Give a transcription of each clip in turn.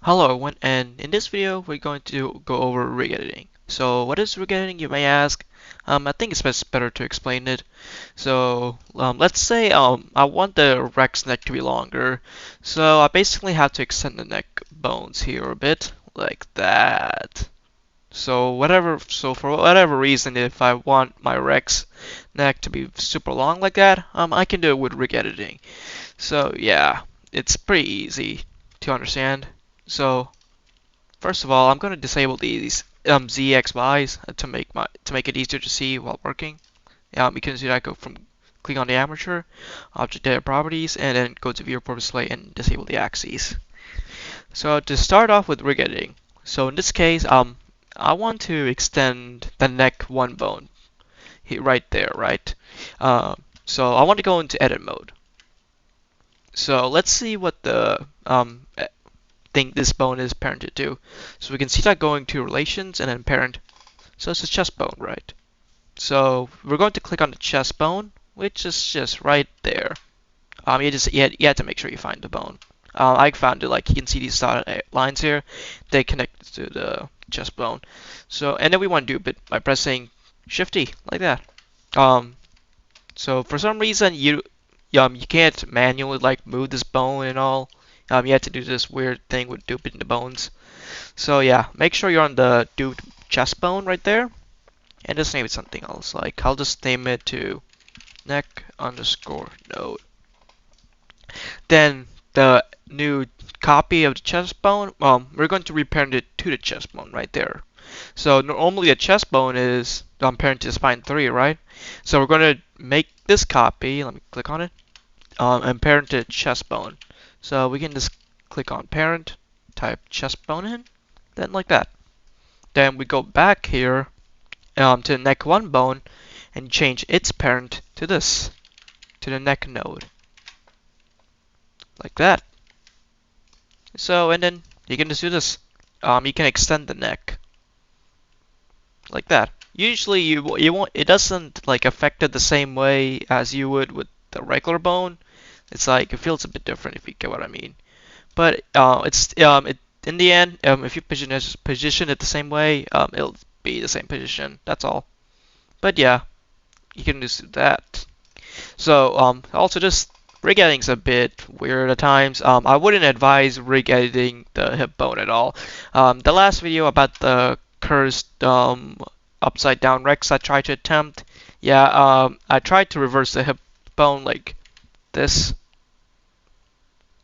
Hello everyone, and in this video we're going to go over rig editing. So what is rig editing, you may ask? I think it's better to explain it. So let's say I want the Rex neck to be longer. So I basically have to extend the neck bones here a bit, like that. So for whatever reason, if I want my Rex neck to be super long like that, I can do it with rig editing. So yeah, it's pretty easy to understand. So first of all, I'm going to disable these ZXYs to make it easier to see while working. You can see that. Go from click on the armature, object data properties, and then go to viewport display and disable the axes. So to start off with rig editing, so in this case, I want to extend the neck one bone right there, right? So I want to go into edit mode. So let's see what the think this bone is parented to. So we can see that going to relations and then parent. So it's a chest bone, right? So we're going to click on the chest bone, which is just right there. You had to make sure you find the bone. I found it. Like you can see these dotted lines here, they connect to the chest bone. So and then we want to do it by pressing Shift E like that. Um, so for some reason you can't manually like move this bone and all. You have to do this weird thing with duping the bones. So yeah, make sure you're on the duped chest bone right there, and just name it something else. Like I'll just name it to neck underscore node. Then the new copy of the chest bone, we're going to reparent it to the chest bone right there. So normally a chest bone is parented to spine 3, right? So we're going to make this copy. Let me click on it. And parent to chest bone. So we can just click on parent, type chest bone in, then like that. Then we go back here to the neck 1 bone and change its parent to this, to the neck node, like that. So and then you can just do this. You can extend the neck like that. Usually you won't, it doesn't like affect it the same way as you would with the regular bone. It's like it feels a bit different if you get what I mean. But in the end, if you position it the same way, it'll be the same position. That's all. But yeah, you can just do that. So also just rig editing's a bit weird at times. I wouldn't advise rig editing the hip bone at all. The last video about the cursed upside down Rex I tried to attempt. Yeah, I tried to reverse the hip bone like this.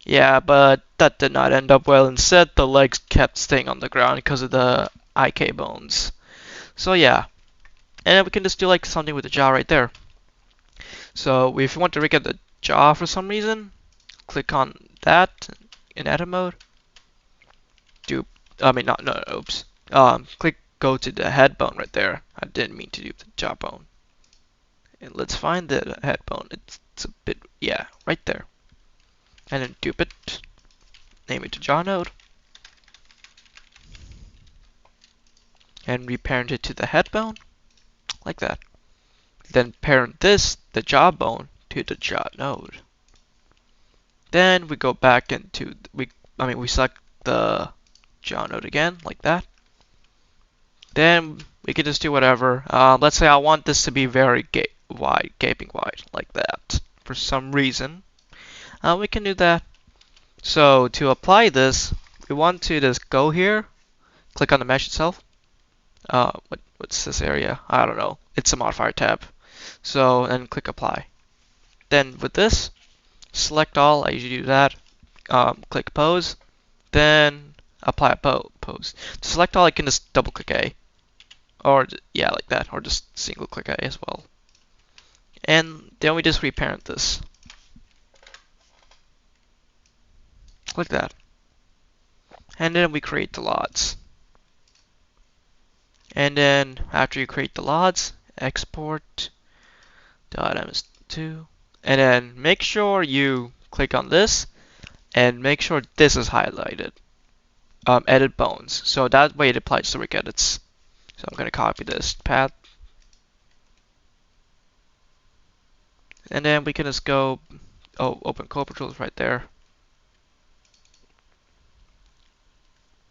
Yeah, but that did not end up well. Instead, the legs kept staying on the ground because of the IK bones. So yeah, and then we can just do like something with the jaw right there. So if you want to rig the jaw for some reason, click on that in edit mode. Oops. Go to the head bone right there. I didn't mean to do the jaw bone. And let's find the head bone. It's a bit, yeah, right there. And then dupe it. Name it to jaw node. And reparent it to the head bone, like that. Then parent this, the jaw bone, to the jaw node. Then we go back into we select the jaw node again, like that. Then we can just do whatever. Let's say I want this to be very wide, gaping wide, like that. For some reason, we can do that. So to apply this, we want to just go here, click on the mesh itself. What's this area? I don't know. It's a modifier tab. So and click apply. Then with this, select all. I usually do that. Click pose. Then apply a pose. To select all, I can just double click A. Or yeah, like that. Or just single click A as well. And then we just reparent this. Like that. And then we create the LODs. And then after you create the LODs, export .ms2. And then make sure you click on this and make sure this is highlighted. Edit bones. So that way it applies to rig edits. So I'm going to copy this path. And then we can just go, open code controls right there.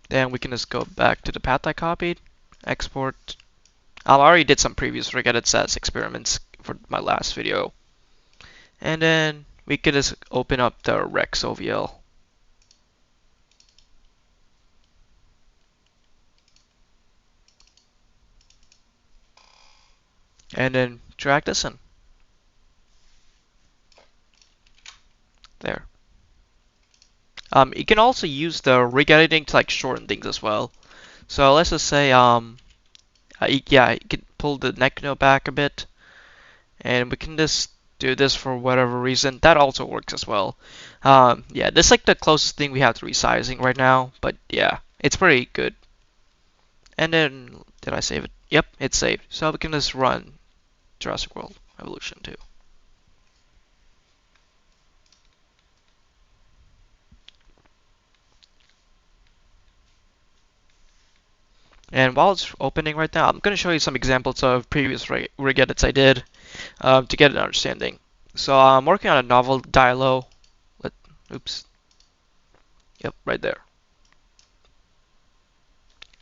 Then we can just go back to the path I copied, export. I already did some previous rig edits as experiments for my last video. And then we can just open up the Rex OVL. And then drag this in. There. You can also use the rig editing to like shorten things as well. So let's just say, yeah, you can pull the neck node back a bit, and we can just do this for whatever reason. That also works as well. Yeah, this is like the closest thing we have to resizing right now, but yeah, it's pretty good. And then, did I save it? Yep, it's saved. So we can just run Jurassic World Evolution 2. And while it's opening right now, I'm going to show you some examples of previous rig edits I did to get an understanding. So I'm working on a novel dialo. Oops. Yep, right there.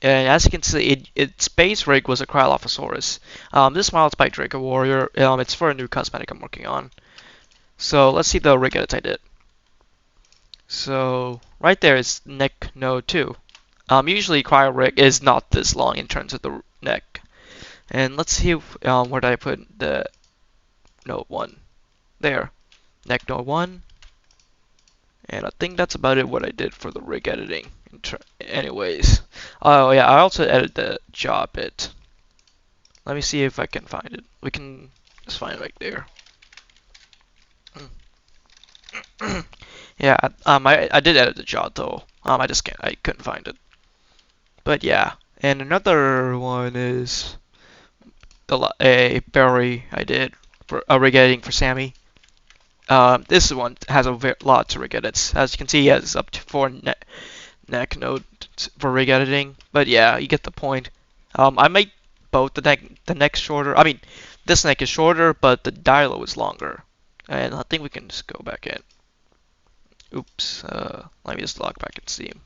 And as you can see, its base rig was a Cryolophosaurus. This model is by Draco Warrior. It's for a new cosmetic I'm working on. So let's see the rig edits I did. So right there is neck node 2. Usually cryo rig is not this long in terms of the neck. And let's see where did I put the node 1. There. Neck node 1. And I think that's about it what I did for the rig editing. Anyways. Oh yeah, I also edited the jaw a bit. Let me see if I can find it. We can just find it right there. Yeah, I did edit the jaw though. I couldn't find it. But yeah, and another one is a berry I did for a rig editing for Sammy. This one has a lot to rig edits. As you can see, he has up to 4 neck nodes for rig editing. But yeah, you get the point. I made both the neck shorter. I mean, this neck is shorter, but the dialo is longer. And I think we can just go back in. Oops. Let me just log back in Steam.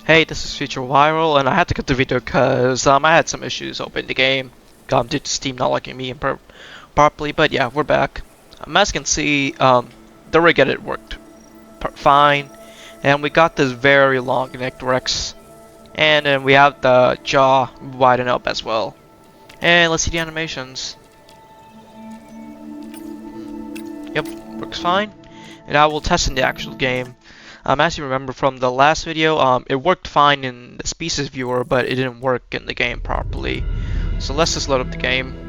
Hey, this is Future Viral, and I had to cut the video because I had some issues opening the game due to Steam not liking me properly. But yeah, we're back. As you can see, the rig edit worked fine, and we got this very long neck Rex, and then we have the jaw widen up as well. And let's see the animations. Yep, works fine. And I will test in the actual game. As you remember from the last video, it worked fine in the species viewer, but it didn't work in the game properly. So let's just load up the game.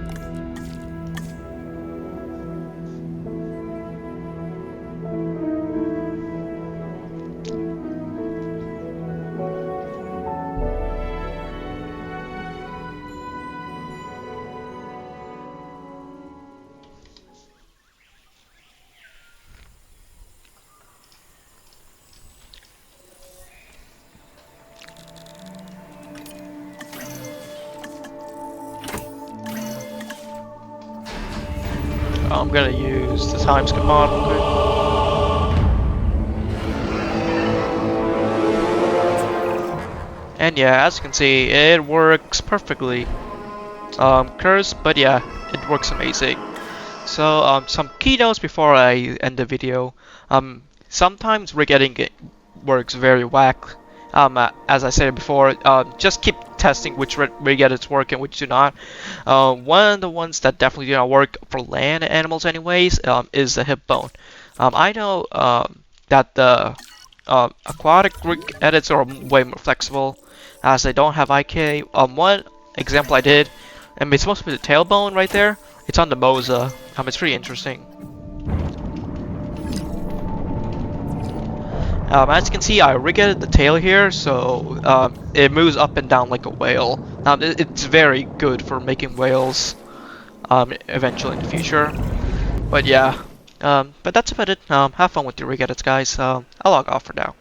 I'm gonna use the time skip mod real quick. And yeah, as you can see, it works perfectly. Cursed, but yeah, it works amazing. So some key notes before I end the video. Sometimes rig editing works very whack. As I said before, just keep testing which rig edits work and which do not. One of the ones that definitely do not work for land animals anyways is the hip bone. I know that the aquatic rig edits are way more flexible as they don't have IK. One example I did, and it's supposed to be the tailbone right there. It's on the MOBA. It's pretty interesting. As you can see, I rig-edited the tail here, so it moves up and down like a whale. It's very good for making whales eventually in the future. But yeah, but that's about it. Have fun with your rig edits, guys. I'll log off for now.